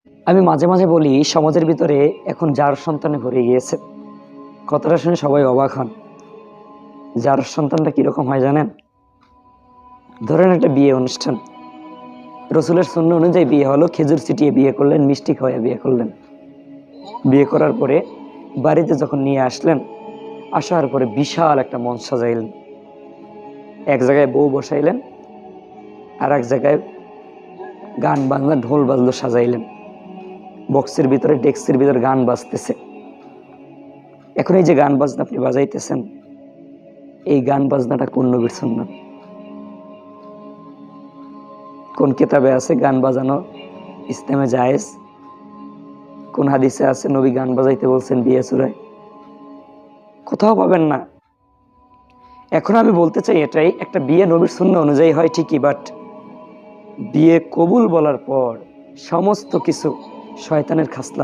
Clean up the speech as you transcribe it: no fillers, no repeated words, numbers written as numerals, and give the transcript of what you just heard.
আমি মাঝে মাঝে বলি, সমাজের ভিতরে এখন যার সন্তানে ভরে গিয়েছে। কথাটা শুনে সবাই অবাক হন। যার সন্তানটা কিরকম হয় জানেন? ধরেন একটা বিয়ে অনুষ্ঠান, রসুলের সুন্নাহ অনুযায়ী বিয়ে হলো, খেজুর ছিটিয়ে বিয়ে করলেন, মিষ্টি খাওয়াইয়া বিয়ে করলেন। বিয়ে করার পরে বাড়িতে যখন নিয়ে আসলেন, আসার পরে বিশাল একটা মঞ্চ সাজাইলেন। এক জায়গায় বউ বসাইলেন, আর এক জায়গায় গান বাজনা ঢোল বাজলো সাজাইলেন। বক্সের ভিতরে ডেস্কের ভিতরে গান বাজতেছে। এখন এই যে গান বাজনা আপনি বাজাইতেছেন, এই গান বাজনাটা কোন নবীর সুন্নাত? কোন কিতাবে আছে গান বাজানো ইসলামে জায়েজ? কোন হাদিসে আছে নবী গান বাজাইতে বলছেন বিয়ে চূড়ায়? কোথাও পাবেন না। এখন আমি বলতে চাই এটাই, একটা বিয়ে নবীর সুন্নাহ অনুযায়ী হয় ঠিকই, বাট বিয়ে কবুল বলার পর সমস্ত কিছু শয়তানের খাসলা।